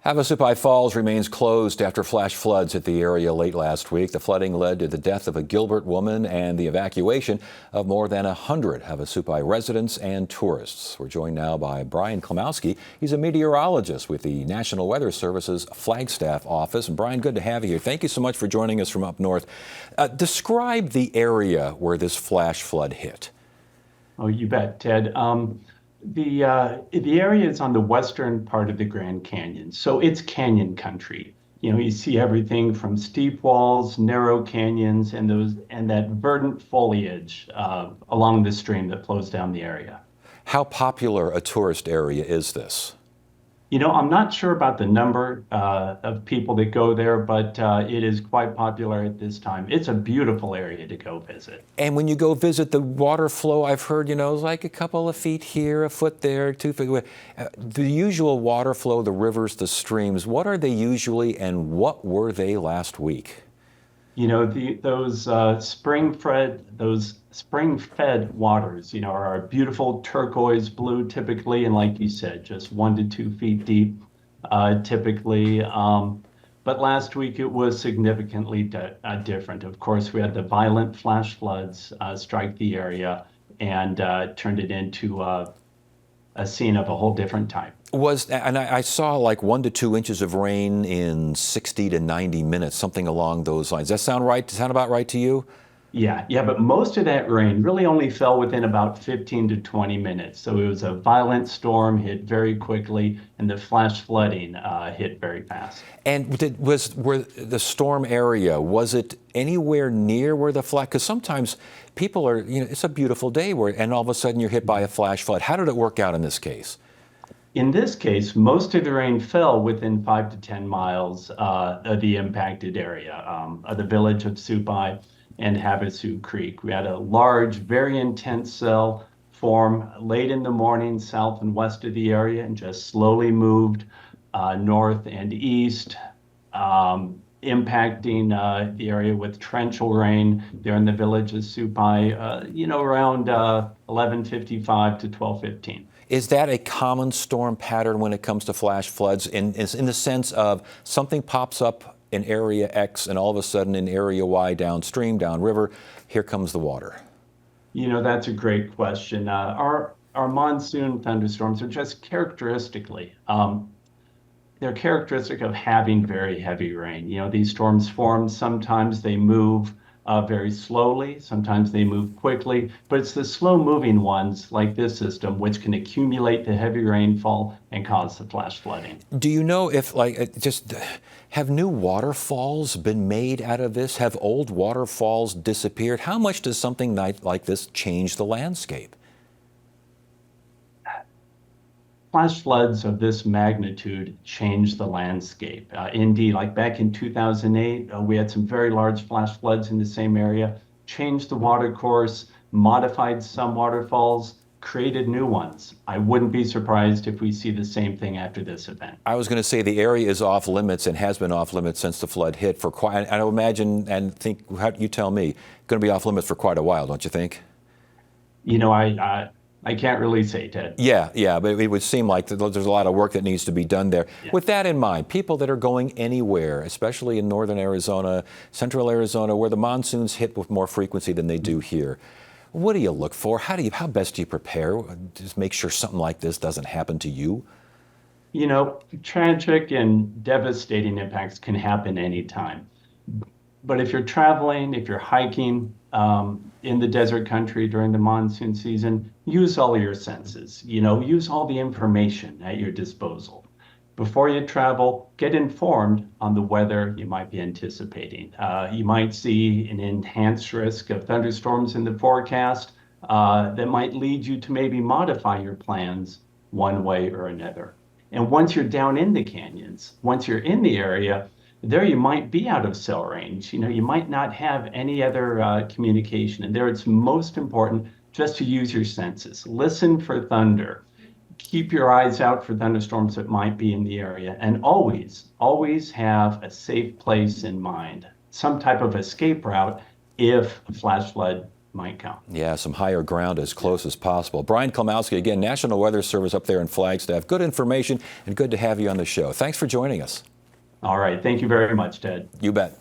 Havasupai Falls remains closed after flash floods hit the area late last week. The flooding led to the death of a Gilbert woman and the evacuation of more than 100 Havasupai residents and tourists. We're joined now by Brian Klimowski. He's a meteorologist with the National Weather Service's Flagstaff office. And Brian, good to have you here. Thank you so much for joining us from up north. Describe the area where this flash flood hit. Oh, you bet, Ted. The area is on the western part of the Grand Canyon, so it's canyon country. You know, you see everything from steep walls, narrow canyons, and that verdant foliage along the stream that flows down the area. How popular a tourist area is this? You know, I'm not sure about the number of people that go there, but it is quite popular at this time. It's a beautiful area to go visit. And when you go visit, the water flow, I've heard, is like a couple of feet here, a foot there, 2 feet. The usual water flow, the rivers, the streams, what are they usually and what were they last week? You know, those spring-fed waters, are a beautiful turquoise blue typically, and like you said, just 1 to 2 feet deep typically. But last week it was significantly different. Of course, we had the violent flash floods strike the area and turned it into a scene of a whole different type. And I saw like 1 to 2 inches of rain in 60 to 90 minutes, something along those lines. Does that sound right? Sound about right to you? Yeah, but most of that rain really only fell within about 15 to 20 minutes. So it was a violent storm, hit very quickly, and the flash flooding hit very fast. And were the storm area, was it anywhere near where the flash, because sometimes people are, it's a beautiful day and all of a sudden you're hit by a flash flood. How did it work out in this case? In this case, most of the rain fell within 5 to 10 miles of the impacted area, of the village of Supai and Havasu Creek. We had a large, very intense cell form late in the morning, south and west of the area, and just slowly moved north and east, impacting the area with torrential rain there in the village of Supai, around 11:55 to 12:15. Is that a common storm pattern when it comes to flash floods in the sense of something pops up in area X and all of a sudden in area Y downstream, downriver, here comes the water? That's a great question. Our monsoon thunderstorms are just characteristically, they're characteristic of having very heavy rain. These storms form, sometimes they move very slowly, sometimes they move quickly, but it's the slow-moving ones like this system which can accumulate the heavy rainfall and cause the flash flooding. Do you know if, have new waterfalls been made out of this? Have old waterfalls disappeared? How much does something like this change the landscape? Flash floods of this magnitude change the landscape. Indeed, like back in 2008, we had some very large flash floods in the same area, changed the water course, modified some waterfalls, created new ones. I wouldn't be surprised if we see the same thing after this event. I was going to say the area is off limits and has been off limits since the flood hit for quite, I imagine and think, you tell me, going to be off limits for quite a while, don't you think? I can't really say, Ted. Yeah, but it would seem like there's a lot of work that needs to be done there. Yeah. With that in mind, people that are going anywhere, especially in northern Arizona, central Arizona, where the monsoons hit with more frequency than they do here, what do you look for? How best do you prepare? Just make sure something like this doesn't happen to you? Tragic and devastating impacts can happen anytime. But if you're traveling, if you're hiking in the desert country during the monsoon season, use all your senses. Use all the information at your disposal. Before you travel, get informed on the weather you might be anticipating. You might see an enhanced risk of thunderstorms in the forecast that might lead you to maybe modify your plans one way or another. And once you're down in the canyons, once you're in the area, there you might be out of cell range. You might not have any other communication. And there it's most important just to use your senses. Listen for thunder. Keep your eyes out for thunderstorms that might be in the area. And always have a safe place in mind, some type of escape route if a flash flood might come. Yeah, some higher ground as close as possible. Brian Kalmowski, again, National Weather Service up there in Flagstaff. Good information and good to have you on the show. Thanks for joining us. All right. Thank you very much, Ted. You bet.